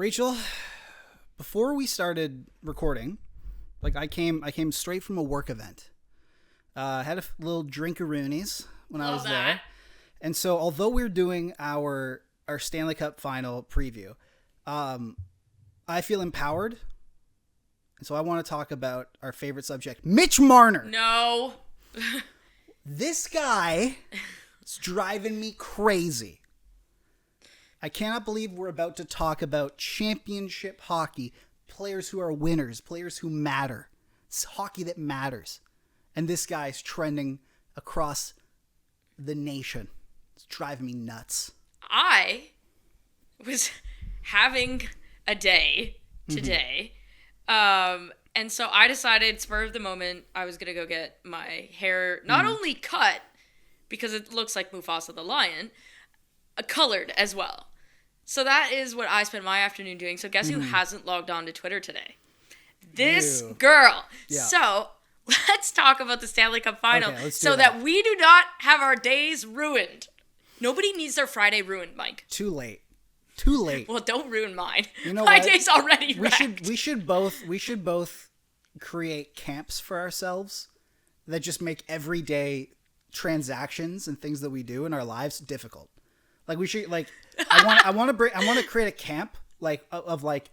Rachel, before we started recording, I came straight from a work event. I had a little drink-a-roonies when I was there. And so although we're doing our Stanley Cup final preview, I feel empowered. And so I want to talk about our favorite subject, Mitch Marner. No. This guy is driving me crazy. I cannot believe we're about to talk about championship hockey, players who are winners, players who matter. It's hockey that matters. And this guy's trending across the nation. It's driving me nuts. I was having a day today. And so I decided, spur of the moment, I was going to go get my hair not only cut, because it looks like Mufasa the lion, colored as well. So that is what I spent my afternoon doing. So guess who hasn't logged on to Twitter today? This girl. Yeah. So let's talk about the Stanley Cup final that we do not have our days ruined. Nobody needs their Friday ruined, Mike. Too late. Well, don't ruin mine. You know my what? day's already wrecked. We should both create camps for ourselves that just make everyday transactions and things that we do in our lives difficult. Like we should I want to create a camp of let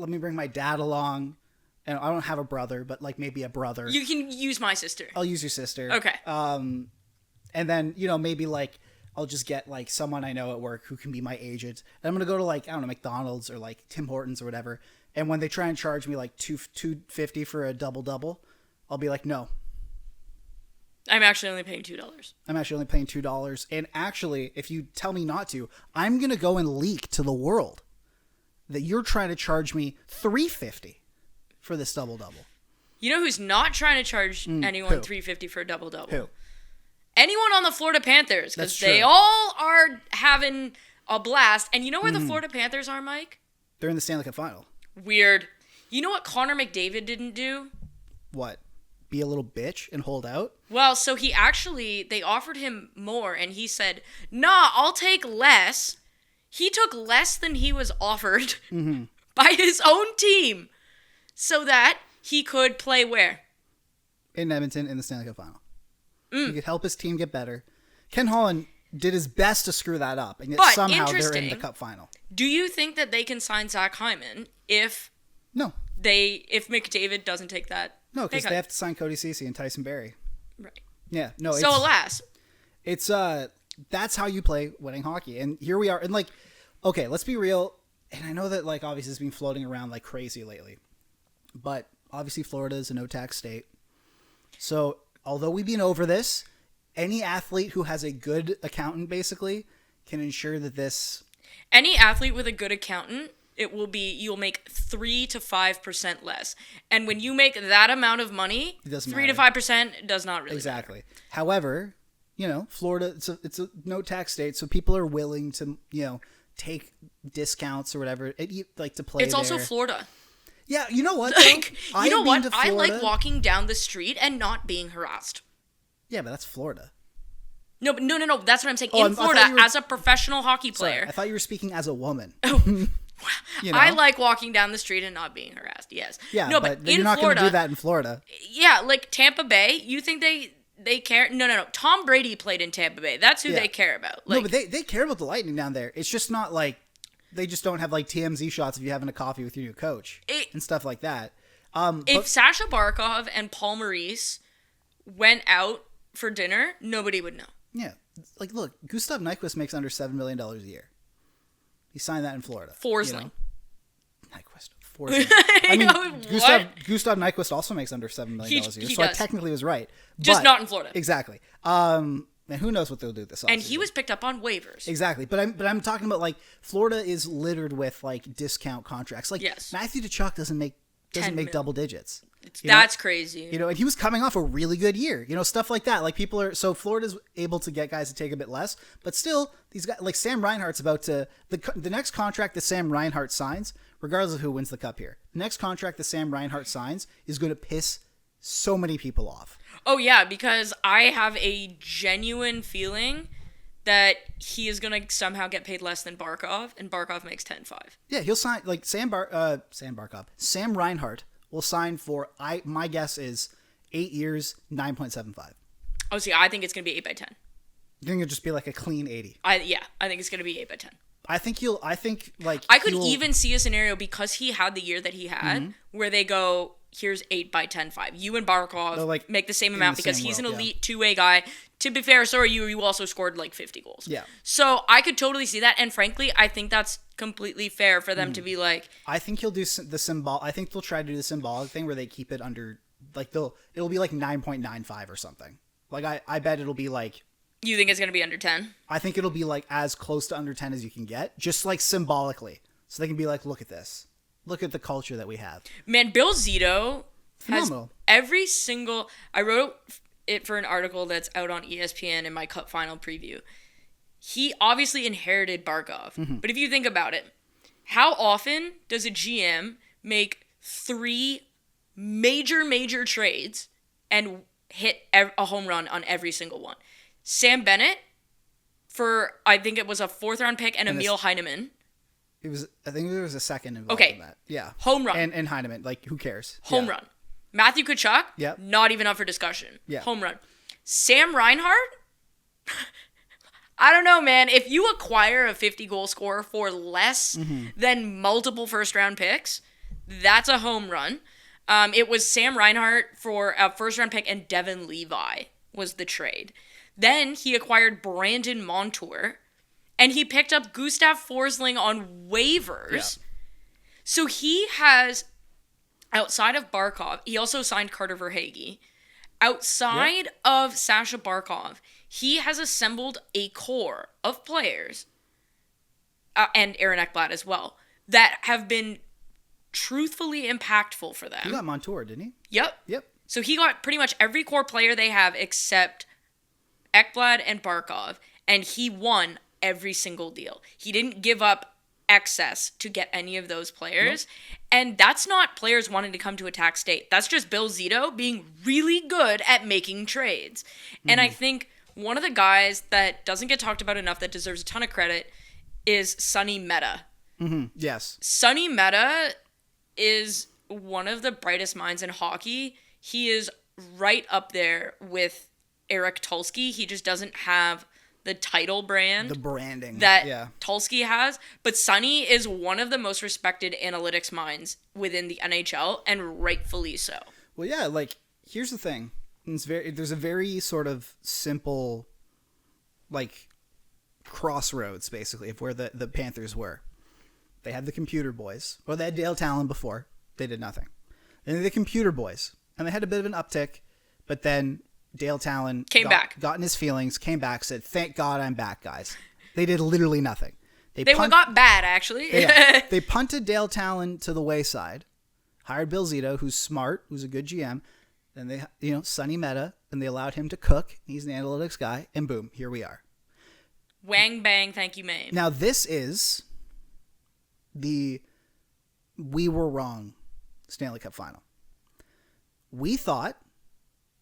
me bring my dad along. And I don't have a brother, but maybe a brother. You can use my sister. I'll use your sister. Okay. And then, maybe I'll just get someone I know at work who can be my agent. And I'm going to go to I don't know, McDonald's or Tim Hortons or whatever. And when they try and charge me $2.50 for a double, I'll be like, no. I'm actually only paying $2. I'm actually only paying $2. And actually, if you tell me not to, I'm going to go and leak to the world that you're trying to charge me $3.50 for this double. You know who's not trying to charge anyone $3.50 for a double? Who? Anyone on the Florida Panthers, because they true. all are having a blast. And you know where the Florida Panthers are, Mike? They're in the Stanley Cup final. Weird. You know what Connor McDavid didn't do? What? Be a little bitch and hold out? Well, so they offered him more, and he said, nah, I'll take less. He took less than he was offered by his own team so that he could play where? In Edmonton in the Stanley Cup final. He could help his team get better. Ken Holland did his best to screw that up, and yet somehow they're in the Cup final. Do you think that they can sign Zach Hyman if McDavid doesn't take that? No, because they have to sign Cody Ceci and Tyson Barrie. Right. Yeah. No. So alas, it's that's how you play winning hockey, and here we are. And okay, let's be real. And I know that obviously it's been floating around like crazy lately, but obviously Florida is a no-tax state. So although we've been over this, any athlete who has a good accountant basically can ensure that this. Any athlete with a good accountant, you'll make 3 to 5% less. And when you make that amount of money, 3 to 5% does not really exactly matter. However, Florida, it's a no tax state, so people are willing to, take discounts or whatever, to play. It's also Florida. Yeah, you know what? I like walking down the street and not being harassed. Yeah, but that's Florida. No. That's what I'm saying. In Florida, as a professional hockey player. Sorry, I thought you were speaking as a woman. I like walking down the street and not being harassed. Yes. Yeah, no, but you're not going to do that in Florida. Yeah, Tampa Bay. You think they care? No. Tom Brady played in Tampa Bay. That's who they care about. No, but they care about the Lightning down there. It's just not they just don't have TMZ shots of you having a coffee with your new coach and stuff like that. If Sasha Barkov and Paul Maurice went out for dinner, nobody would know. Yeah. Look, Gustav Nyquist makes under $7 million a year. He signed that in Florida. Forsling. Nyquist. Forsling. I mean, Gustav Nyquist also makes under $7 million a year, so does. I technically was right. Just not in Florida. Exactly. And who knows what they'll do this offseason. And he was picked up on waivers. Exactly. But I'm talking about Florida is littered with discount contracts. Yes. Matthew Tkachuk doesn't make double digits. That's crazy. And he was coming off a really good year. Stuff like that. So Florida's able to get guys to take a bit less, but still these guys Sam Reinhart's about to the next contract that Sam Reinhart signs, regardless of who wins the cup here. The next contract that Sam Reinhart signs is going to piss so many people off. Oh yeah, because I have a genuine feeling that he is going to somehow get paid less than Barkov, and Barkov makes 10-5. Yeah, he'll sign, like, Sam Reinhart will sign for, my guess is 8 years, 9.75. Oh, see, I think it's going to be 8 by 10. You think it'll just be like a clean 80? I think it's going to be 8 by 10. I could even see a scenario, because he had the year that he had, where they go, here's 8 by 10-5. You and Barkov make the same amount because he's an elite two-way guy. To be fair, so are you. You also scored like 50 goals. Yeah. So I could totally see that. And frankly, I think that's completely fair for them to be like. I think he'll do the symbol. I think they'll try to do the symbolic thing where they keep it under, like, it'll be like 9.95 or something. Like, I bet it'll be like. You think it's going to be under 10? I think it'll be like as close to under 10 as you can get, just like symbolically. So they can be like, look at this. Look at the culture that we have. Man, Bill Zito Phenomenal. has every single. I wrote it for an article that's out on ESPN in my Cup final preview. He obviously inherited Barkov. But if you think about it, how often does a GM make 3 major trades and hit a home run on every single one? Sam Bennett for, I think it was a 4th round pick, and Emil Heineman. I think there was a second involved in that. Yeah. Home run. And Heineman, like, who cares? Home run. Matthew Tkachuk, Yep. not even up for discussion. Yeah. Home run. Sam Reinhart? I don't know, man. If you acquire a 50-goal scorer for less than multiple first-round picks, that's a home run. It was Sam Reinhart for a first-round pick, and Devin Levi was the trade. Then he acquired Brandon Montour, and he picked up Gustav Forsling on waivers. Yeah. So he has, outside of Barkov, he also signed Carter Verhaeghe. Outside of Sasha Barkov, he has assembled a core of players, and Aaron Ekblad as well, that have been truthfully impactful for them. He got Montour, didn't he? Yep. So he got pretty much every core player they have except Ekblad and Barkov, and he won every single deal. He didn't give up excess to get any of those players. Nope. And that's not players wanting to come to Attack State. That's just Bill Zito being really good at making trades. And I think one of the guys that doesn't get talked about enough that deserves a ton of credit is Sonny Mehta. Yes. Sonny Mehta is one of the brightest minds in hockey. He is right up there with Eric Tulsky. He just doesn't have the title brand. The branding. That Tulsky has. But Sonny is one of the most respected analytics minds within the NHL, and rightfully so. Well, yeah, like, here's the thing. There's a very sort of simple, like, crossroads, basically, of where the Panthers were. They had the computer boys. Or they had Dale Talon before. They did nothing. Then the computer boys. And they had a bit of an uptick, but then Dale Talon got in his feelings, came back, said, "Thank God I'm back, guys." They did literally nothing. They got bad, actually. They punted Dale Talon to the wayside, hired Bill Zito, who's smart, who's a good GM, and they, Sonny Mehta, and they allowed him to cook. He's an analytics guy, and boom, here we are. Wang bang, thank you, Mame. Now this is the we were wrong Stanley Cup final. We thought,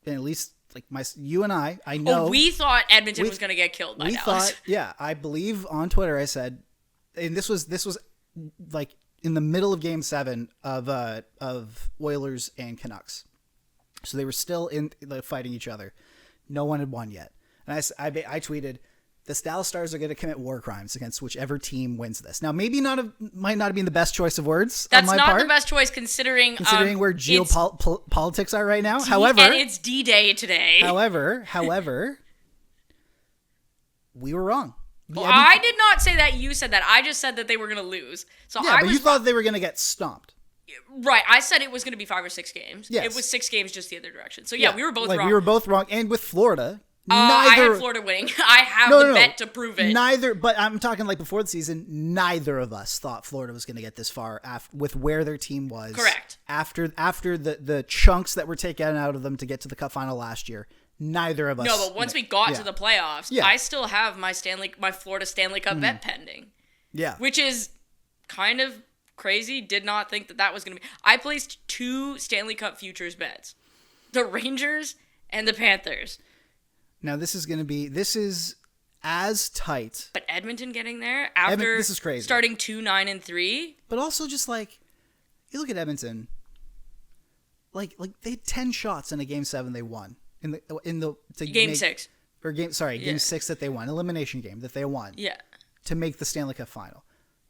and at least like you and I know. Oh, we thought Edmonton was going to get killed by Dallas. I believe on Twitter I said, and this was like in the middle of Game 7 of Oilers and Canucks, so they were still fighting each other. No one had won yet, and I tweeted, the Dallas Stars are going to commit war crimes against whichever team wins this. Now, maybe might not have been the best choice of words. That's on my not part, the best choice considering where geopolitics are right now. However, and it's D-Day today. However, we were wrong. Well, I did not say that. You said that. I just said that they were going to lose. So yeah, but you thought they were going to get stomped. Right. I said it was going to be 5 or 6 games. Yes. It was 6 games just the other direction. So yeah, we were both wrong. We were both wrong. And with Florida, I had Florida winning. I have bet to prove it. But I'm talking like before the season, neither of us thought Florida was going to get this far with where their team was. Correct. After the chunks that were taken out of them to get to the Cup final last year, neither of us. No, but once we got to the playoffs, I still have my Florida Stanley Cup bet pending. Yeah. Which is kind of crazy. Did not think that was going to be. I placed 2 Stanley Cup futures bets. The Rangers and the Panthers. Now, this is as tight. But Edmonton getting there after this is crazy. Starting 2-9-3. But also just like, you look at Edmonton, like they had 10 shots in a game 7 they won Game 6. Or game 6 that they won, elimination game that they won. Yeah. To make the Stanley Cup final.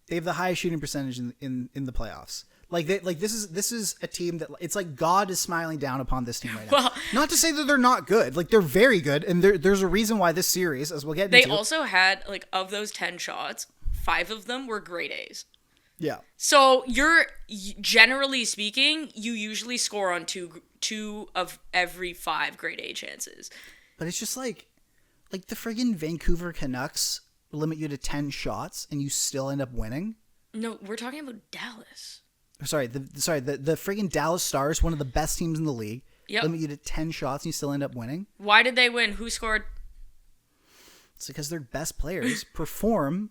They have the highest shooting percentage in the playoffs. This is a team that it's like God is smiling down upon this team right now. Well, not to say that they're not good. Like, they're very good, and there's a reason why this series, as we'll get into. They also had, like, of those 10 shots, 5 of them were grade A's. Yeah. So generally speaking, you usually score on two of every 5 grade A chances. But it's just like the friggin' Vancouver Canucks limit you to 10 shots and you still end up winning. No, we're talking about Dallas. The friggin' Dallas Stars, one of the best teams in the league, limit you to 10 shots and you still end up winning. Why did they win? Who scored? It's because their best players perform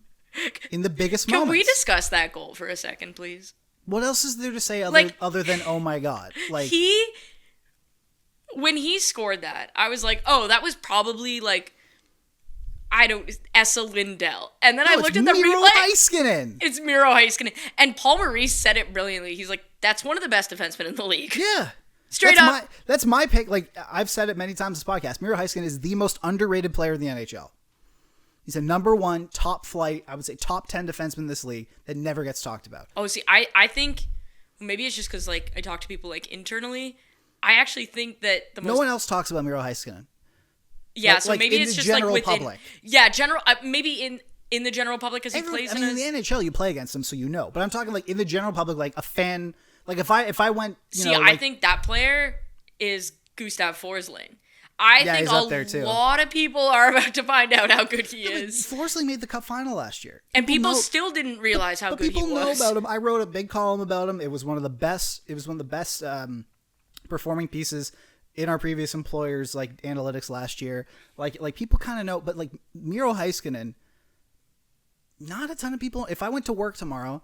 in the biggest moments. Can we discuss that goal for a second, please? What else is there to say other than oh my god? Like, when he scored that, I was like, oh, that was probably like, Esa Lindell. And then I looked at the Miro replay. Heiskanen. It's Miro Heiskanen. And Paul Maurice said it brilliantly. He's like, that's one of the best defensemen in the league. Yeah. Straight up. That's my pick. Like, I've said it many times in this podcast. Miro Heiskanen is the most underrated player in the NHL. He's a number 1 top flight, I would say top 10 defenseman in this league that never gets talked about. Oh, see, I think maybe it's just because, like, I talk to people, like, internally. I actually think that no one else talks about Miro Heiskanen. Yeah, so maybe it's just like within public. Yeah, maybe in the general public because he plays in the NHL you play against him, so you know. But I'm talking like in the general public, like a fan. Like if I went, I think that player is Gustav Forsling. I think a lot of people are about to find out how good he is. Forsling made the Cup final last year, and people still didn't realize how good he was. People know about him. I wrote a big column about him. It was one of the best. It was one of the best performing pieces in our previous employers, like analytics last year. Like people kind of know, but like Miro Heiskanen, not a ton of people. If I went to work tomorrow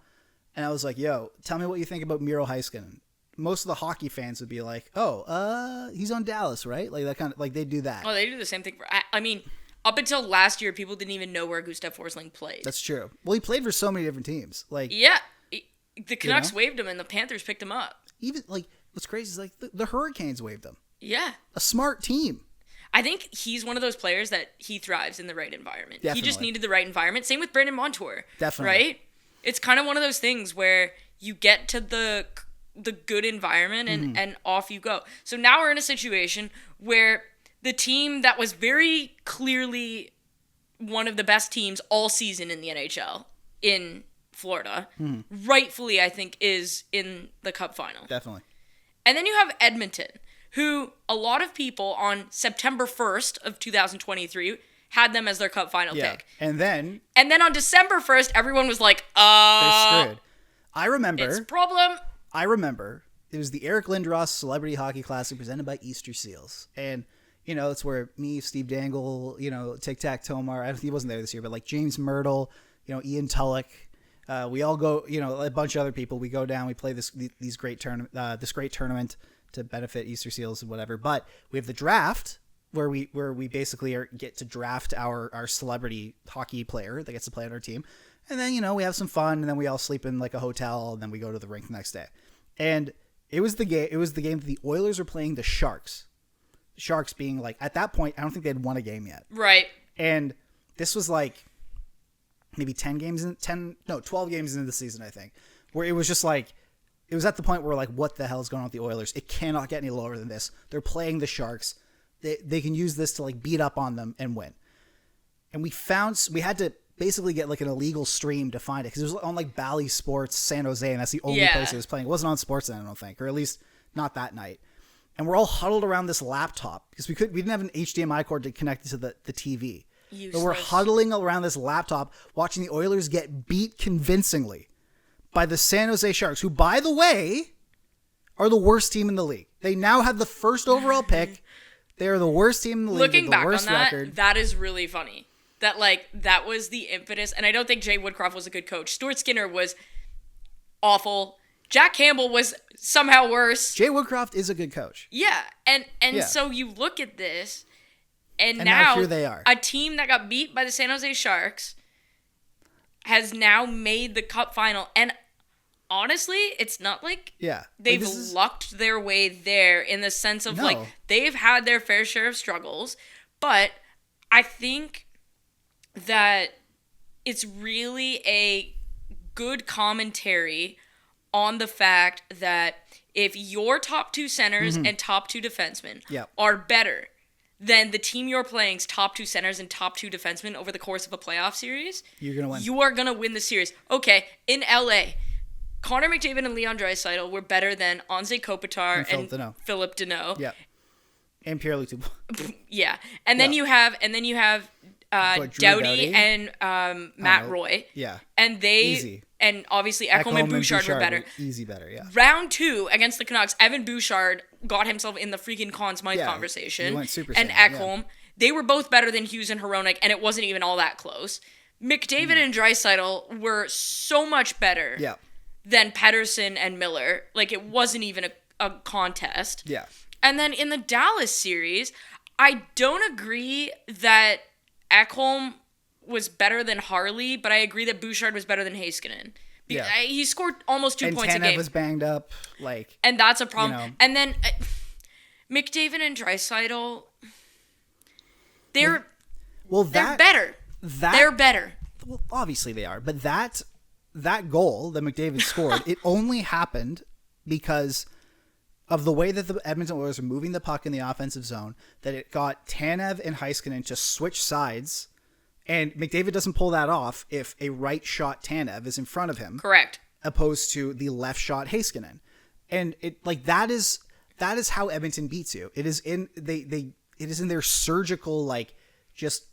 and I was like, yo, tell me what you think about Miro Heiskanen, most of the hockey fans would be like, oh, he's on Dallas, right? Like that kind of, like they do that. Oh, they do the same thing. I mean, up until last year, people didn't even know where Gustav Forsling played. That's true. Well, he played for so many different teams. Like, yeah, the Canucks waived him and the Panthers picked him up. Even like what's crazy is like the Hurricanes waived him. Yeah. A smart team. I think he's one of those players that he thrives in the right environment. Definitely. He just needed the right environment. Same with Brandon Montour. Definitely. Right? It's kind of one of those things where you get to the good environment and off you go. So now we're in a situation where the team that was very clearly one of the best teams all season in the NHL in Florida, rightfully I think is in the Cup final. Definitely. And then you have Edmonton, who a lot of people on September 1st of 2023 had them as their Cup final pick. And then on December 1st, everyone was like, they're screwed. I remember. It's a problem. I remember. It was the Eric Lindros Celebrity Hockey Classic presented by Easter Seals. And, it's where me, Steve Dangle, Tic Tac Tomar, he wasn't there this year, but like James Myrtle, Ian Tulloch, we all go, a bunch of other people. We go down, we play this great tournament to benefit Easter Seals and whatever. But we have the draft where we basically get to draft our celebrity hockey player that gets to play on our team. And then, we have some fun, and then we all sleep in like a hotel, and then we go to the rink the next day. And it was the game that the Oilers were playing the Sharks. The Sharks being like, at that point, I don't think they'd won a game yet. Right. And this was like maybe 12 games into the season, I think, where it was just like, it was at the point where like, what the hell is going on with the Oilers? It cannot get any lower than this. They're playing the Sharks. They can use this to like beat up on them and win. And we had to basically get like an illegal stream to find it because it was on like Bally Sports San Jose, and that's the only place it was playing. It wasn't on Sportsnet, I don't think, or at least not that night. And we're all huddled around this laptop because we didn't have an HDMI cord to connect it to the TV. But we're huddling around this laptop watching the Oilers get beat convincingly by the San Jose Sharks, who, by the way, are the worst team in the league. They now have the first overall pick. They are the worst team in the league. Looking back on that, record. That is really funny. That was the impetus. And I don't think Jay Woodcroft was a good coach. Stuart Skinner was awful. Jack Campbell was somehow worse. Jay Woodcroft is a good coach. Yeah. And so you look at this, And now here they are. A team that got beat by the San Jose Sharks has now made the Cup final. And honestly, it's not like they've lucked their way there in the sense of like they've had their fair share of struggles. But I think that it's really a good commentary on the fact that if your top two centers and top two defensemen are better than the team you're playing's top two centers and top two defensemen over the course of a playoff series, you're gonna win. You are gonna win the series. Okay, in LA, Connor McDavid and Leon Draisaitl were better than Anze Kopitar and Philip Deneau. Yeah. And Pierre-Luc Dubois. Yeah. And then you have Doughty and Matt Roy. Yeah. And easy. And obviously Ekholm and Bouchard were better. Easy better, yeah. Round 2 against the Canucks, Evan Bouchard got himself in the freaking Conn Smythe conversation. He went super and Ekholm, they were both better than Hughes and Hronek, and it wasn't even all that close. McDavid and Draisaitl were so much better than Pettersson and Miller. Like, it wasn't even a contest. Yeah. And then in the Dallas series, I don't agree that Ekholm was better than Harley, but I agree that Bouchard was better than Heiskanen. He scored almost 2 points a game. And Tanev was banged up. And that's a problem. You know. And then McDavid and Draisaitl, they're better. They're better. Well, obviously they are. But that goal that McDavid scored, it only happened because of the way that the Edmonton Oilers are moving the puck in the offensive zone, that it got Tanev and Heiskanen to switch sides, and McDavid doesn't pull that off if a right shot Tanev is in front of him. Correct. Opposed to the left shot Heiskanen. And that is how Edmonton beats you. It is in it is in their surgical just.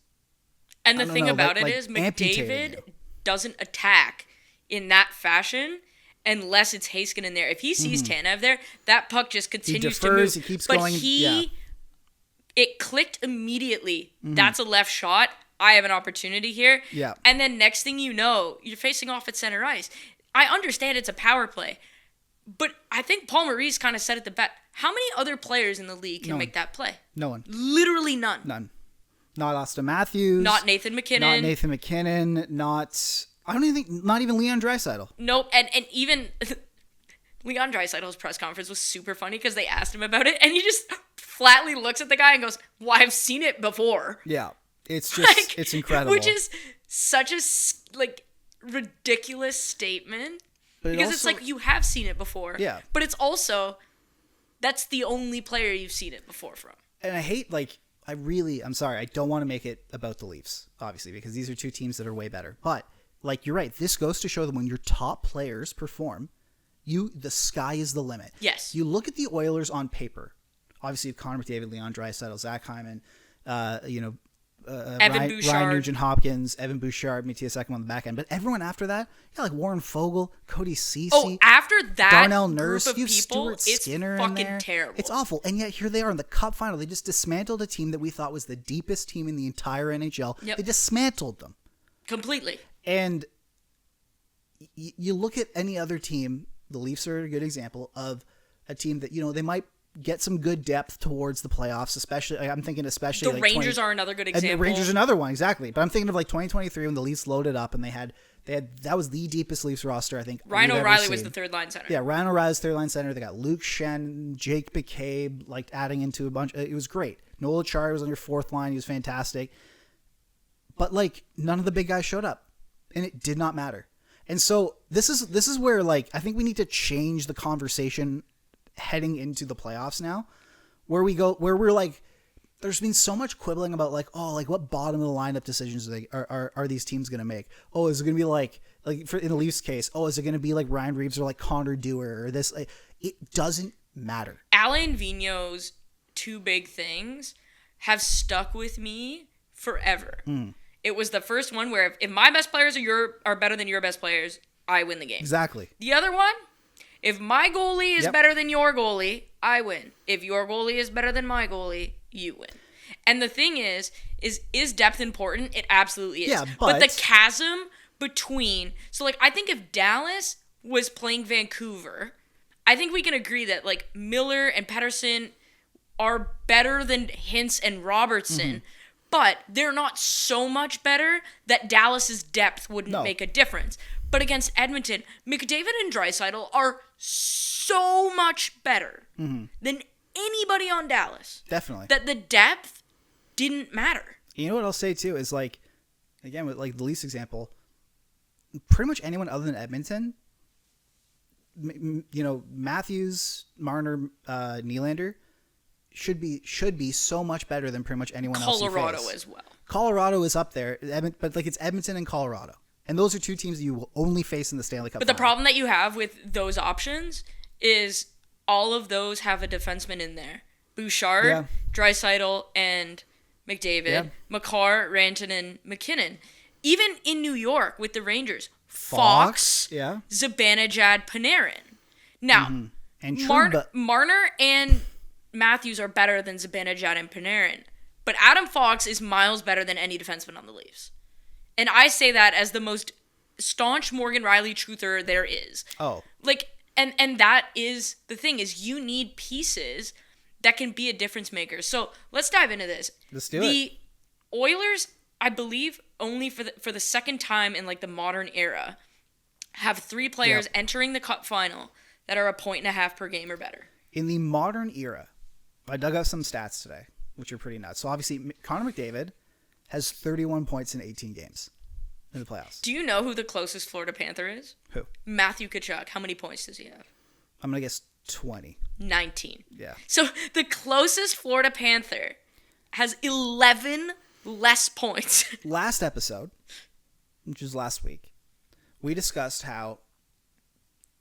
And the thing about it is McDavid doesn't attack in that fashion unless it's Heiskanen there. If he sees Tanev there, that puck just continues to move. He keeps going. It clicked immediately. That's a left shot. I have an opportunity here. Yeah. And then next thing you know, you're facing off at center ice. I understand it's a power play, but I think Paul Maurice kind of said it the best. How many other players in the league can make that play? No one. Literally none. None. Not Austin Matthews. Not Nathan McKinnon. Not even Leon Draisaitl. Nope. And even Leon Draisaitl's press conference was super funny because they asked him about it, and he just flatly looks at the guy and goes, "Well, I've seen it before." Yeah. It's just, it's incredible. Which is such a, ridiculous statement. Because it's like, you have seen it before. Yeah. But it's also, that's the only player you've seen it before from. And I hate, I'm sorry, I don't want to make it about the Leafs, obviously, because these are two teams that are way better. But, you're right, this goes to show that when your top players perform, the sky is the limit. Yes. You look at the Oilers on paper. Obviously, Connor McDavid, Leon Draisaitl, Zach Hyman, Evan Bouchard. Ryan Nugent-Hopkins, Evan Bouchard, Matthias Ekholm on the back end. But everyone after that, Warren Fogle, Cody Ceci. Oh, after that Darnell Nurse, group of you have people, Stuart Skinner in there. Terrible. It's awful. And yet here they are in the Cup final. They just dismantled a team that we thought was the deepest team in the entire NHL. Yep. They dismantled them. Completely. And you look at any other team, the Leafs are a good example of a team that, they might get some good depth towards the playoffs, especially the Rangers are another good example. And the Rangers are another one, exactly. But I'm thinking of 2023 when the Leafs loaded up and they had that was the deepest Leafs roster I think. Ryan O'Reilly was the third line center. Yeah, Ryan O'Reilly's third line center. They got Luke Schenn, Jake McCabe, adding into a bunch. It was great. Noel Acciari was on your fourth line. He was fantastic. But none of the big guys showed up, and it did not matter. And so this is where I think we need to change the conversation heading into the playoffs now, where we're there's been so much quibbling about what bottom of the lineup decisions are these teams going to make? Oh, is it going to be in the Leafs case? Oh, is it going to be Ryan Reeves or Connor Dewar or this? It doesn't matter. Alain Vigneault's two big things have stuck with me forever. It was the first one where if my best players are better than your best players, I win the game. Exactly. The other one, if my goalie is better than your goalie, I win. If your goalie is better than my goalie, you win. And the thing is depth important? It absolutely is. Yeah, but the chasm between... So, I think if Dallas was playing Vancouver, I think we can agree that, Miller and Pettersson are better than Hintz and Robertson. but they're not so much better that Dallas's depth wouldn't make a difference. But against Edmonton, McDavid and Draisaitl are so much better than anybody on Dallas. Definitely. That the depth didn't matter. You know what I'll say too is like, again, with like the Leafs example, pretty much anyone other than Edmonton, you know, Matthews, Marner, Nylander should be so much better than pretty much anyone else. Colorado as well. Colorado is up there, but like it's Edmonton and Colorado. And those are two teams that you will only face in the Stanley Cup. But the problem that you have with those options is all of those have a defenseman in there. Bouchard, Draisaitl, and McDavid. Yeah. Makar, Rantanen, McKinnon. Even in New York with the Rangers, Fox, Zibanejad, Panarin. Now, and Marner and Matthews are better than Zibanejad and Panarin. But Adam Fox is miles better than any defenseman on the Leafs. And I say that as the most staunch Morgan Riley truther there is. Oh. Like, and that is the thing, is you need pieces that can be a difference maker. So let's dive into this. Let's do it. The Oilers, I believe, only for the second time in like the modern era, have 3 players entering the Cup final that are 1.5 per game or better. In the modern era, I dug out some stats today, which are pretty nuts. So obviously, Connor McDavid has 31 points in 18 games in the playoffs. Do you know who the closest Florida Panther is? Who? Matthew Tkachuk. How many points does he have? I'm going to guess 20. 19. Yeah. So the closest Florida Panther has 11 less points. Last episode, which was last week, we discussed how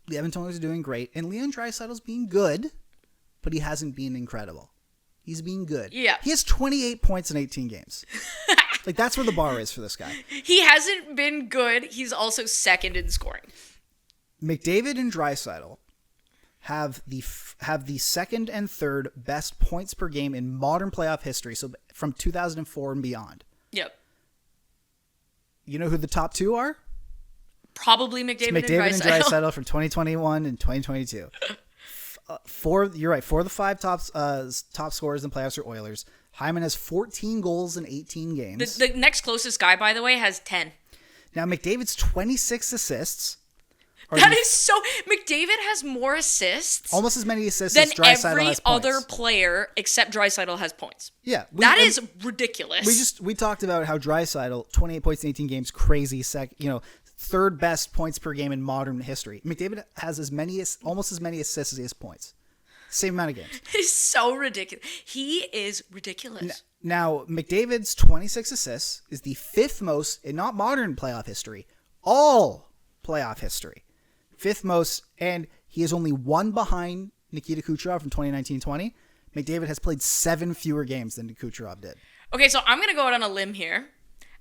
the Edmonton Oilers are doing great, and Leon Draisaitl's being good, but he hasn't been incredible. He's being good. Yeah. He has 28 points in 18 games. Like, that's where the bar is for this guy. He hasn't been good. He's also second in scoring. McDavid and Draisaitl have the second and third best points per game in modern playoff history, so from 2004 and beyond. Yep. You know who the top 2 are? Probably McDavid and Draisaitl from 2021 and 2022. You're right. 4 of the 5 top scorers in playoffs are Oilers. Hyman has 14 goals in 18 games. The next closest guy, by the way, has 10. Now, McDavid's 26 assists. That is so... McDavid has more assists... Almost as many assists than as Draisaitl every has points. other player except Draisaitl has points. Yeah. That is ridiculous. We talked about how Draisaitl, 28 points in 18 games, crazy, third best points per game in modern history. McDavid has almost as many assists as he has points. Same amount of games. He's so ridiculous. He is ridiculous. Now, McDavid's 26 assists is the 5th most in not modern playoff history, all playoff history. 5th most, and he is only 1 behind Nikita Kucherov from 2019-20. McDavid has played 7 fewer games than Kucherov did. Okay, so I'm going to go out on a limb here.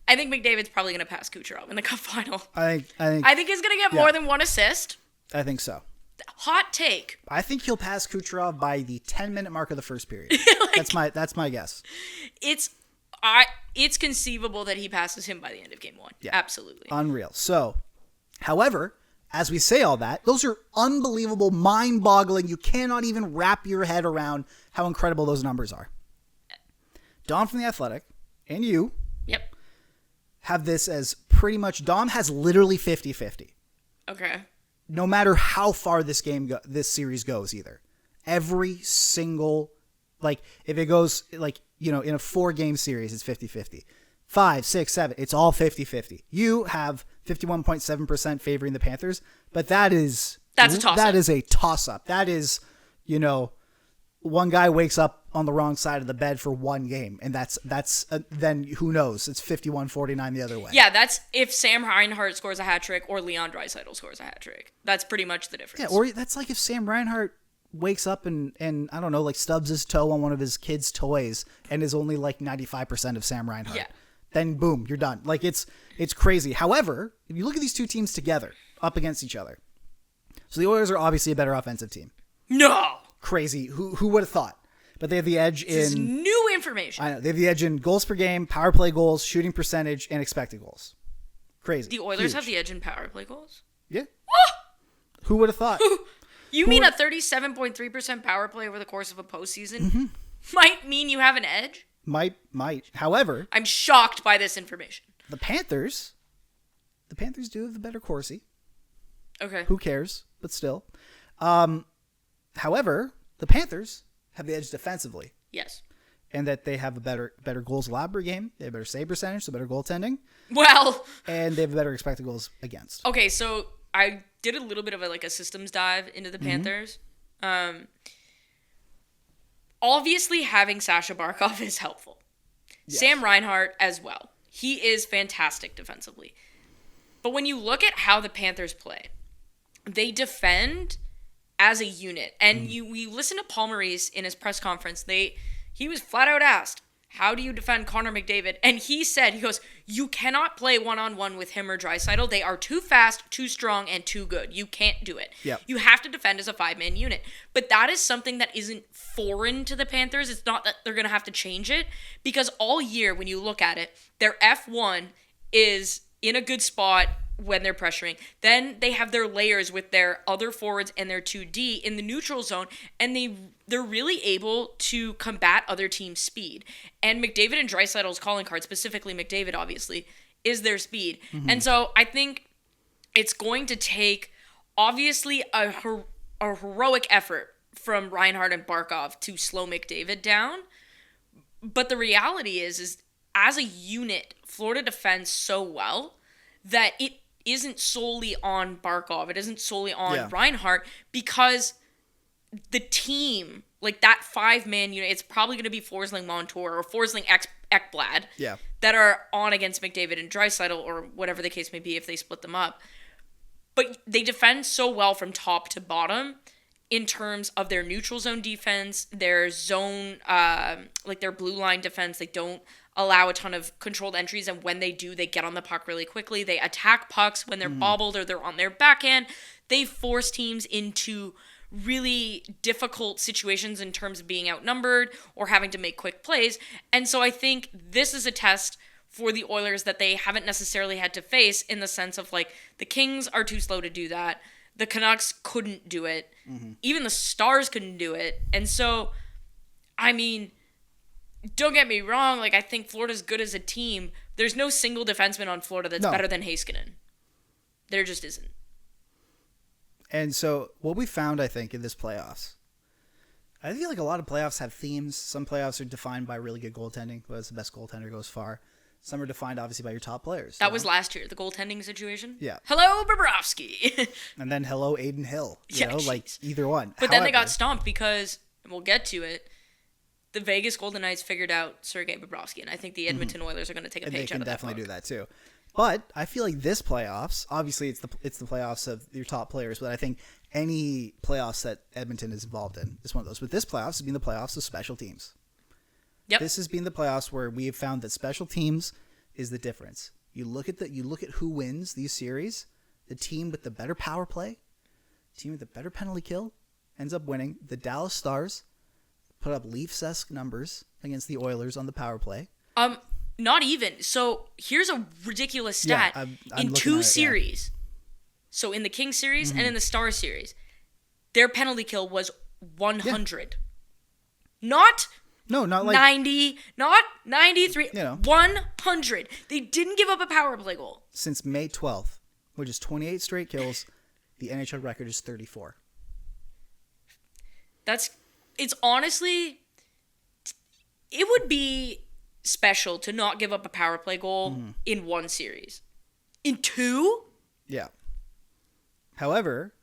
I think McDavid's probably going to pass Kucherov in the Cup final. I think he's going to get more than 1 assist. I think so. Hot take. I think he'll pass Kucherov by the 10-minute mark of the first period. That's my guess. It's conceivable that he passes him by the end of game 1. Yeah. Absolutely. Unreal. So, however, as we say all that, those are unbelievable, mind-boggling. You cannot even wrap your head around how incredible those numbers are. Dom from The Athletic and you have this as pretty much... Dom has literally 50-50. Okay. No matter how far this series goes either. Every single... if it goes, in a 4-game series, it's 50-50. 5, 6, 7, it's all 50-50. You have 51.7% favoring the Panthers, but that's a toss-up. That is a toss-up. That is, one guy wakes up on the wrong side of the bed for 1 game, and then who knows? It's 51-49 the other way. Yeah, that's if Sam Reinhart scores a hat trick or Leon Draisaitl scores a hat trick. That's pretty much the difference. Yeah, or that's like if Sam Reinhart wakes up and I don't know, stubs his toe on one of his kids' toys and is only 95% of Sam Reinhart. Yeah. Then boom, you're done. It's crazy. However, if you look at these two teams together, up against each other, so the Oilers are obviously a better offensive team. No. Crazy. Who would have thought? But they have the edge This is new information. I know. They have the edge in goals per game, power play goals, shooting percentage, and expected goals. Crazy. The Oilers have the edge in power play goals? Yeah. Who would have thought? You mean a 37.3% power play over the course of a postseason might mean you have an edge? Might. However, I'm shocked by this information. the Panthers do have the better Corsi. Okay. Who cares? But still. However, the Panthers have the edge defensively. Yes. And that they have a better goals allowed per game. They have better save percentage, so better goaltending. Well. And they have better expected goals against. Okay, so I did a little bit of a systems dive into the Panthers. Obviously, having Sasha Barkov is helpful. Yes. Sam Reinhart as well. He is fantastic defensively. But when you look at how the Panthers play, they defend as a unit. And we listen to Paul Maurice in his press conference. He was flat out asked, how do you defend Connor McDavid? And he goes, you cannot play one-on-one with him or Draisaitl. They are too fast, too strong, and too good. You can't do it. Yep. You have to defend as a 5-man unit. But that is something that isn't foreign to the Panthers. It's not that they're going to have to change it. Because all year, when you look at it, their F1 is in a good spot when they're pressuring. Then they have their layers with their other forwards and their 2D in the neutral zone, and they're really able to combat other teams' speed. And McDavid and Draisaitl's calling card, specifically McDavid, obviously, is their speed. Mm-hmm. And so I think it's going to take, obviously, a heroic effort from Reinhart and Barkov to slow McDavid down. But the reality is as a unit, Florida defends so well that it isn't solely on Barkov. It isn't solely on Reinhart, because the team, like that 5-man unit, it's probably going to be Forsling Montour or Forsling Ekblad that are on against McDavid and Draisaitl, or whatever the case may be if they split them up. But they defend so well from top to bottom in terms of their neutral zone defense, their zone, like their blue line defense. They don't allow a ton of controlled entries, and when they do, they get on the puck really quickly. They attack pucks when they're bobbled or they're on their backhand. They force teams into really difficult situations in terms of being outnumbered or having to make quick plays. And so I think this is a test for the Oilers that they haven't necessarily had to face, in the sense of, like, the Kings are too slow to do that. The Canucks couldn't do it. Mm-hmm. Even the Stars couldn't do it. And so, I mean, don't get me wrong, like, I think Florida's good as a team. There's no single defenseman on Florida that's better than Heiskanen. There just isn't. And so what we found, I think, in this playoffs, I feel like a lot of playoffs have themes. Some playoffs are defined by really good goaltending. Whereas the best goaltender goes far. Some are defined, obviously, by your top players. That was last year, the goaltending situation. Yeah. Hello, Bobrovsky. And then hello, Aiden Hill. You know, like either one. But then they got stomped because, and we'll get to it, the Vegas Golden Knights figured out Sergei Bobrovsky, and I think the Edmonton Oilers are going to take a page out of that. They can definitely do that too. But I feel like this playoffs, obviously it's the playoffs of your top players, but I think any playoffs that Edmonton is involved in is one of those. But this playoffs has been the playoffs of special teams. Yep. This has been the playoffs where we have found that special teams is the difference. You look at who wins these series. The team with the better power play, the team with the better penalty kill, ends up winning. The Dallas Stars put up Leafs-esque numbers against the Oilers on the power play. Not even. So here's a ridiculous stat. I'm in two series, so in the Kings series and in the Stars series, their penalty kill was 100. Yeah. Not like 90, not 93, 100. They didn't give up a power play goal. Since May 12th, which is 28 straight kills, the NHL record is 34. It's honestly, it would be special to not give up a power play goal in one series. In two? Yeah. However,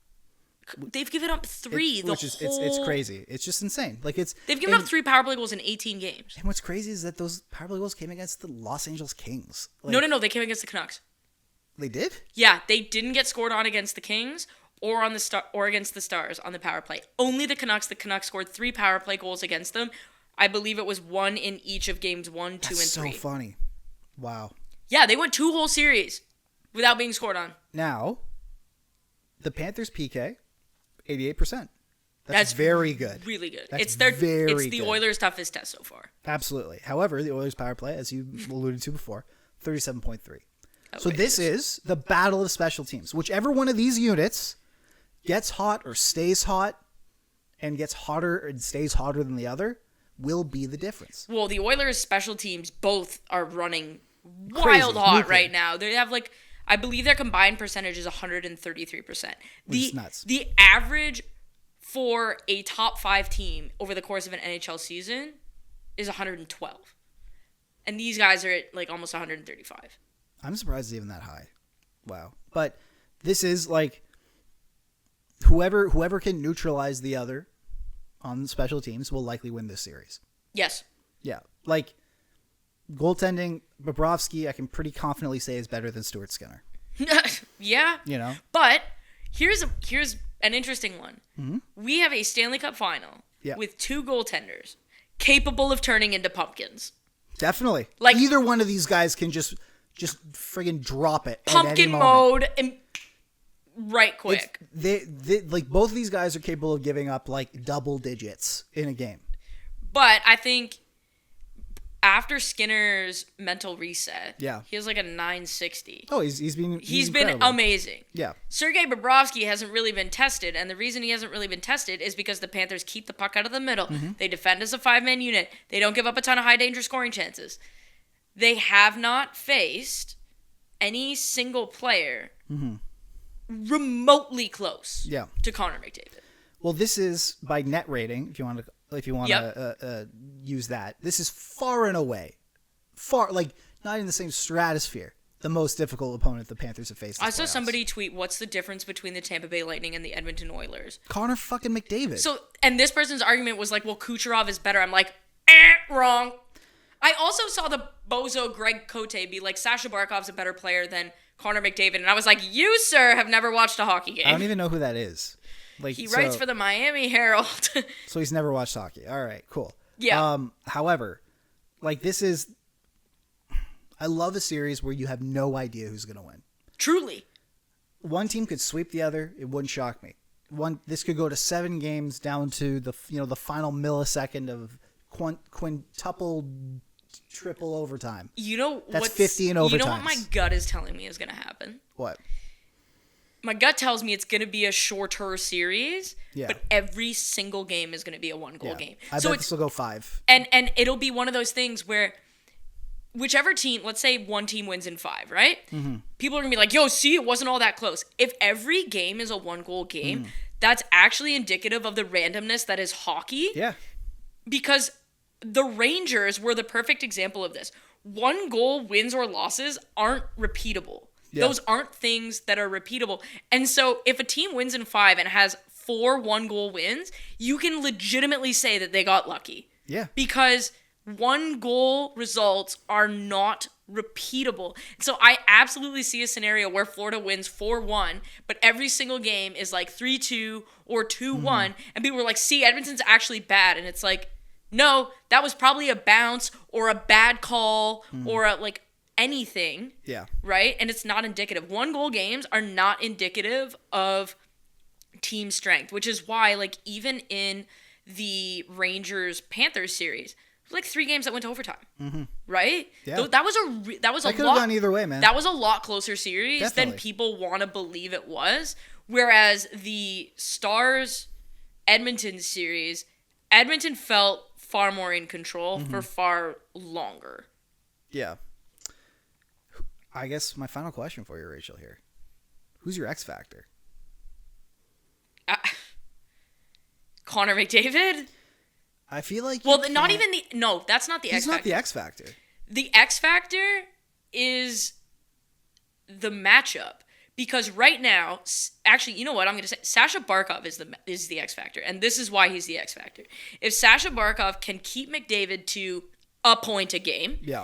they've given up 3. It's crazy. It's just insane. Like they've given up 3 power play goals in 18 games. And what's crazy is that those power play goals came against the Los Angeles Kings. No, they came against the Canucks. They did? Yeah, they didn't get scored on against the Kings or against the Stars on the power play. Only the Canucks. The Canucks scored 3 power play goals against them. I believe it was 1 in each of games 1, 2, and 3. That's so funny. Wow. Yeah, they went 2 whole series without being scored on. Now, the Panthers PK, 88%. That's very good. Really good. It's the Oilers' toughest test so far. Absolutely. However, the Oilers' power play, as you alluded to before, 37.3. So this is the battle of special teams. Whichever one of these units gets hot or stays hot and gets hotter and stays hotter than the other will be the difference. Well, the Oilers' special teams both are running Crazy. wild hot Nuclear. right now. They have I believe their combined percentage is 133%. Which is nuts. The average for a top 5 team over the course of an NHL season is 112. And these guys are at almost 135. I'm surprised it's even that high. Wow. But this is whoever can neutralize the other on special teams will likely win this series. Yes. Yeah. Goaltending, Bobrovsky, I can pretty confidently say is better than Stuart Skinner. Yeah. But here's an interesting one. Mm-hmm. We have a Stanley Cup final with 2 goaltenders capable of turning into pumpkins. Definitely. Either one of these guys can just friggin' drop it. Pumpkin mode and right quick. They both of these guys are capable of giving up double digits in a game. But I think after Skinner's mental reset, he has a 960. Oh, he's been been amazing. Yeah. Sergei Bobrovsky hasn't really been tested, and the reason he hasn't really been tested is because the Panthers keep the puck out of the middle. Mm-hmm. They defend as a 5-man unit. They don't give up a ton of high danger scoring chances. They have not faced any single player remotely close to Connor McDavid. Well, this is by net rating, if you want to use that. This is far and away, not in the same stratosphere, the most difficult opponent the Panthers have faced. I saw somebody tweet, "What's the difference between the Tampa Bay Lightning and the Edmonton Oilers?" Connor fucking McDavid. So, and this person's argument was well, Kucherov is better. I'm wrong. I also saw the bozo Greg Cote be Sasha Barkov's a better player than Connor McDavid, and I was you, sir, have never watched a hockey game. I don't even know who that is. He writes for the Miami Herald. So he's never watched hockey. All right, cool. Yeah. However, this is... I love a series where you have no idea who's going to win. Truly. One team could sweep the other. It wouldn't shock me. This could go to 7 games down to the final millisecond of quintuple, triple overtime. That's 50 in overtime. You know what my gut is telling me is going to happen? What? My gut tells me it's going to be a shorter series, but every single game is going to be a 1-goal game. I bet this will go 5. And it'll be one of those things where whichever team, let's say one team wins in 5, right? Mm-hmm. People are going to be yo, see, it wasn't all that close. If every game is a 1-goal game, that's actually indicative of the randomness that is hockey. Yeah. Because the Rangers were the perfect example of this. 1-goal wins or losses aren't repeatable. Yeah. Those aren't things that are repeatable. And so if a team wins in 5 and has 4 1-goal wins, you can legitimately say that they got lucky. Yeah. Because 1-goal results are not repeatable. So I absolutely see a scenario where Florida wins 4-1, but every single game is 3-2 or 2-1. And people were see, Edmonton's actually bad. And it's no, that was probably a bounce or a bad call or a anything. Yeah. Right? And it's not indicative. 1-goal games are not indicative of team strength, which is why even in the Rangers-Panthers series, 3 games that went to overtime. Right? Yeah. That was a could have gone either way, man. That was a lot closer series than people want to believe it was. Whereas the Stars Edmonton series, Edmonton felt far more in control for far longer. Yeah. I guess my final question for you, Rachel, here. Who's your X Factor? Connor McDavid? I feel like... Well, not even the... No, that's not the X Factor. He's not the X Factor. The X Factor is the matchup. Because right now... Actually, you know what I'm going to say? Sasha Barkov is the X Factor. And this is why he's the X Factor. If Sasha Barkov can keep McDavid to a point a game... Yeah.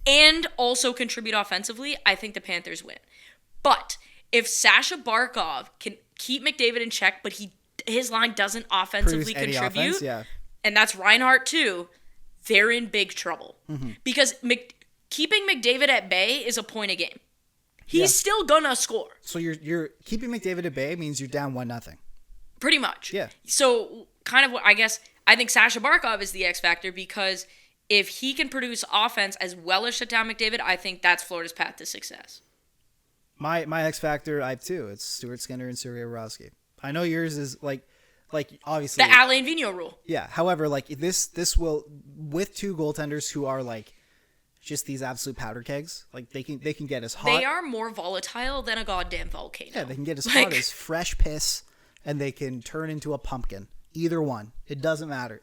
And also contribute offensively, I think the Panthers win. But if Sasha Barkov can keep McDavid in check, but his line doesn't offensively contribute, and that's Reinhart too, they're in big trouble. Because keeping McDavid at bay is a point a game. He's still gonna score. So you're keeping McDavid at bay means you're down 1-0. Pretty much. Yeah. So kind of what I think Sasha Barkov is the X factor because if he can produce offense as well as shut down McDavid, I think that's Florida's path to success. My X factor, I have 2. It's Stuart Skinner and Sergei Bobrovsky. I know yours is Like, obviously, the Alain Vigneault rule. Yeah. However, like this will, with two goaltenders who are like just these absolute powder kegs. Like they can get as hot. They are more volatile than a goddamn volcano. Yeah, they can get as hot as fresh piss, and they can turn into a pumpkin. Either one, it doesn't matter.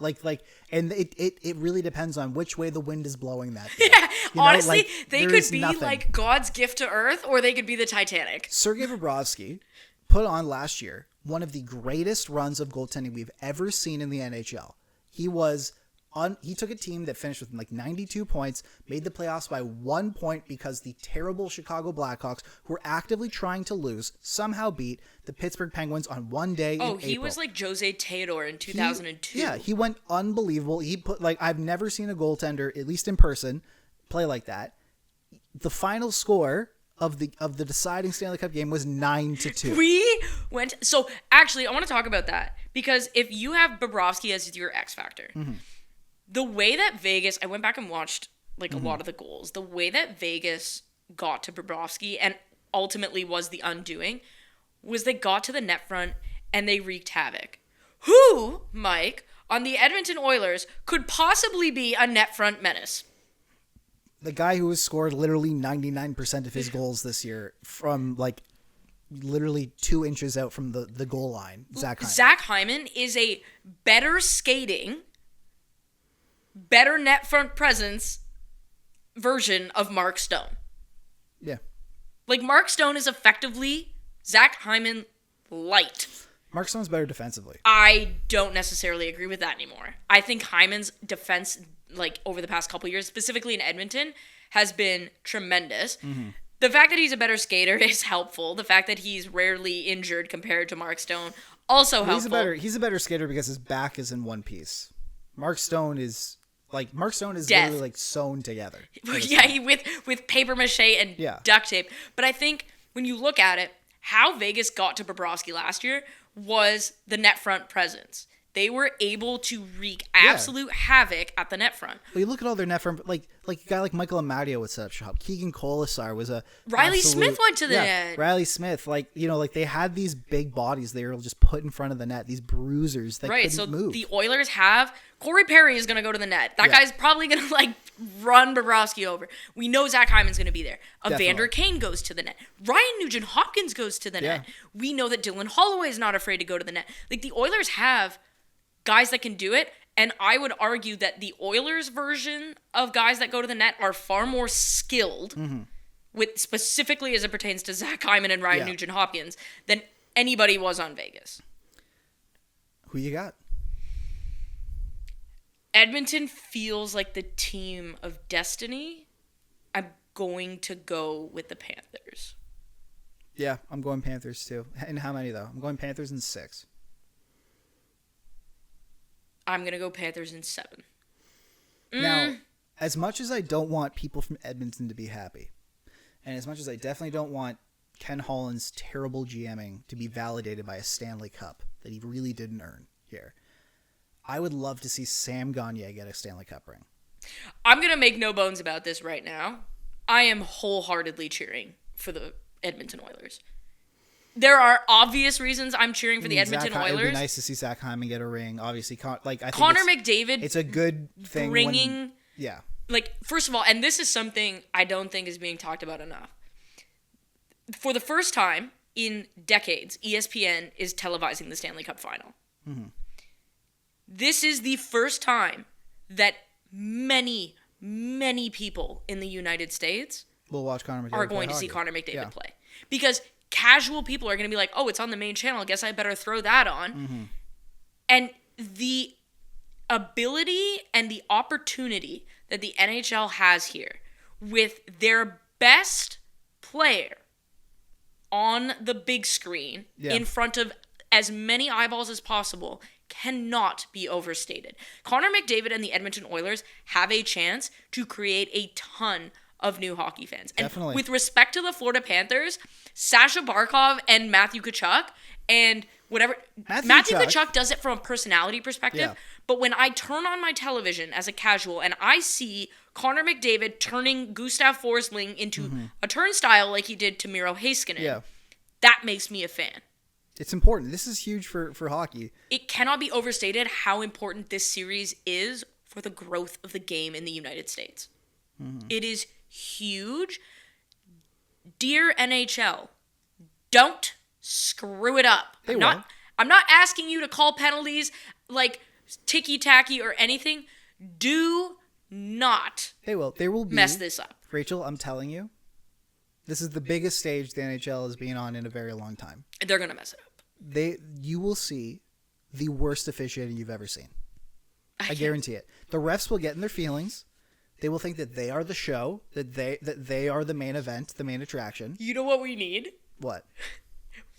And it really depends on which way the wind is blowing that day. Yeah, honestly, like, they could be like God's gift to Earth, or they could be the Titanic. Sergei Bobrovsky put on last year one of the greatest runs of goaltending we've ever seen in the NHL. He took a team that finished with like 92 points, made the playoffs by 1 point because the terrible Chicago Blackhawks, who were actively trying to lose, somehow beat the Pittsburgh Penguins on one day in April. He was like Jose Theodore in 2002. He went unbelievable. He put I've never seen a goaltender, at least in person, play like that. The final score of the deciding Stanley Cup game was 9-2. So actually, I want to talk about that because if you have Bobrovsky as your X factor, the way that Vegas, I went back and watched like a lot of the goals. The way that Vegas got to Bobrovsky and ultimately was the undoing was they got to the net front and they wreaked havoc. Who, Mike, on the Edmonton Oilers could possibly be a net front menace? The guy who has scored literally 99% of his goals this year from like literally 2 inches out from the goal line, Zach Hyman. Zach Hyman is a better skating, better net front presence version of Mark Stone. Yeah. Like, Mark Stone is effectively Zach Hyman light. Mark Stone's better defensively. I don't necessarily agree with that anymore. I think Hyman's defense, like, over the past couple years, specifically in Edmonton, has been tremendous. The fact that he's a better skater is helpful. The fact that he's rarely injured compared to Mark Stone, also helpful. He's a better skater because his back is in one piece. Mark Stone is Death. literally like sewn together. Yeah, with paper mache and duct tape. But I think when you look at it, how Vegas got to Bobrovsky last year was the net front presence. They were able to wreak absolute havoc at the net front. Well, you look at all their net front, like a guy like Michael Amadio would set up shop. Keegan Colasar was a Riley Smith went to the net. Riley Smith, they had these big bodies they were just put in front of the net. These bruisers that couldn't move. The Oilers have Corey Perry is going to go to the net. That guy's probably going to run Bobrovsky over. We know Zach Hyman's going to be there. Evander Kane goes to the net. Ryan Nugent-Hopkins goes to the net. We know that Dylan Holloway is not afraid to go to the net. Like, the Oilers have guys that can do it, and I would argue that the Oilers version of guys that go to the net are far more skilled, with specifically as it pertains to Zach Hyman and Ryan Nugent-Hopkins, than anybody was on Vegas. Who you got? Edmonton feels like the team of destiny. I'm going to go with the Panthers. Yeah, I'm going Panthers too. And how many though? I'm going Panthers in 6. I'm going to go Panthers in 7. Now, as much as I don't want people from Edmonton to be happy, and as much as I definitely don't want Ken Holland's terrible GMing to be validated by a Stanley Cup that he really didn't earn here, I would love to see Sam Gagner get a Stanley Cup ring. I'm going to make no bones about this right now. I am wholeheartedly cheering for the Edmonton Oilers. There are obvious reasons I'm cheering for the Edmonton Oilers. It'd be nice to see Zach Hyman get a ring. Obviously, I think Connor McDavid. It's a good thing. Bringing, first of all, and this is something I don't think is being talked about enough. For the first time in decades, ESPN is televising the Stanley Cup final. This is the first time that many, many people in the United States will watch Connor McDavid are going to see Connor McDavid play. Because casual people are going to be like, oh, it's on the main channel. I guess I better throw that on. And the ability and the opportunity that the NHL has here with their best player on the big screen in front of as many eyeballs as possible cannot be overstated. Connor McDavid and the Edmonton Oilers have a chance to create a ton of new hockey fans. Definitely. And with respect to the Florida Panthers, Sasha Barkov and Matthew Tkachuk and whatever. Matthew Tkachuk does it from a personality perspective, but when I turn on my television as a casual and I see Connor McDavid turning Gustav Forsling into a turnstile like he did to Miro Heiskanen, that makes me a fan. It's important. This is huge for hockey. It cannot be overstated how important this series is for the growth of the game in the United States. Mm-hmm. It is huge. Dear NHL, don't screw it up. I'm not asking you to call penalties like ticky-tacky or anything. Do not They will mess this up. Rachel, I'm telling you, this is the biggest stage the NHL has been on in a very long time. They're going to mess it up. You will see the worst officiating you've ever seen. I guarantee it. The refs will get in their feelings. They will think that they are the show, that they are the main event, the main attraction. You know what we need? What?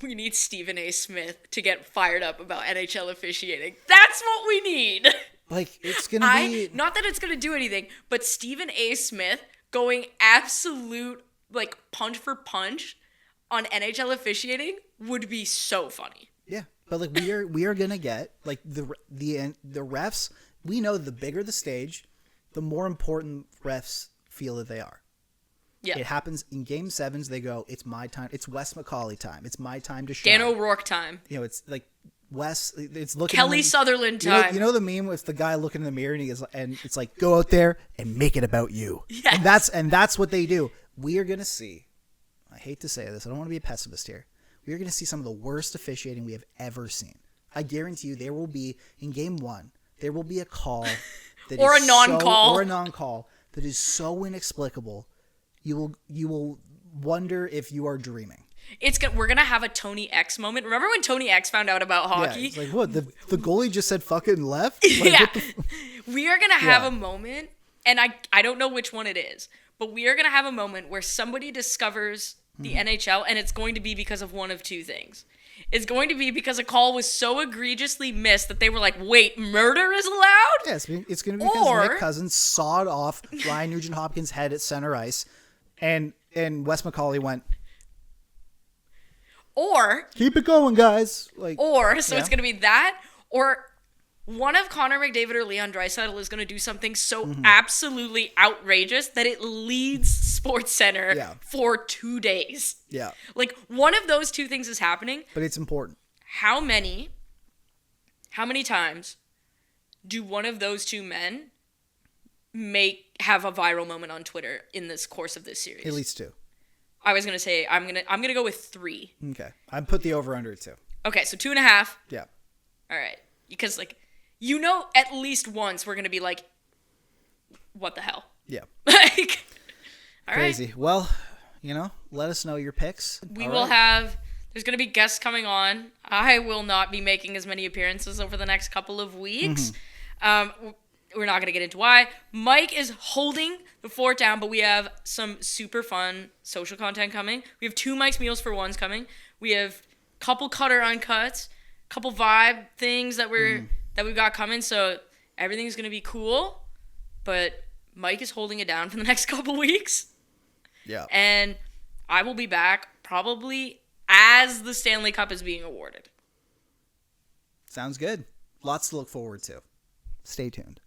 We need Stephen A. Smith to get fired up about NHL officiating. That's what we need. Like, it's going to be... Not that it's going to do anything, but Stephen A. Smith going absolute, like, punch for punch on NHL officiating would be so funny. Yeah, but, like, we are going to get, like, the refs... We know the bigger the stage, the more important refs feel that they are. Yeah. It happens in Game 7s. They go, it's my time. It's Wes McCauley time. It's my time to shine. Dan O'Rourke time. You know, it's like Wes. It's looking. Kelly Sutherland time. You know the meme with the guy looking in the mirror and it's like, go out there and make it about you. Yes. And that's what they do. We are gonna see. I hate to say this. I don't want to be a pessimist here. We are gonna see some of the worst officiating we have ever seen. I guarantee you, there will be in Game 1. There will be a call that or a non-call. Or a non-call that is so inexplicable. You will wonder if you are dreaming. We're gonna have a Tony X moment. Remember when Tony X found out about hockey? Yeah, it's like, what? The goalie just said fucking left? Like, yeah. We are gonna have a moment, and I don't know which one it is, but we are gonna have a moment where somebody discovers the NHL, and it's going to be because of one of two things. It's going to be because a call was so egregiously missed that they were like, wait, murder is allowed? Yes, it's going to be because Nick Cousins sawed off Ryan Nugent-Hopkins' head at center ice, and Wes McCauley went, or... keep it going, guys. It's going to be that, or one of Connor McDavid or Leon Draisaitl is going to do something so absolutely outrageous that it leads SportsCenter for 2 days. Yeah. Like, one of those two things is happening. But it's important. How many times do one of those two men have a viral moment on Twitter in this course of this series? At least 2. I was going to say, I'm gonna go with 3. Okay. I put the over under at 2. Okay, so 2.5. Yeah. All right. Because, like, at least once we're going to be like, what the hell? Yeah. Like, all crazy. Right. Well, let us know your picks. We will have, there's going to be guests coming on. I will not be making as many appearances over the next couple of weeks. We're not going to get into why. Mike is holding the fort down, but we have some super fun social content coming. We have 2 Mike's Meals for Ones coming. We have a couple Cutter Uncuts, couple vibe things that we've got coming. So everything's going to be cool, but Mike is holding it down for the next couple weeks. Yeah. And I will be back probably as the Stanley Cup is being awarded. Sounds good. Lots to look forward to. Stay tuned.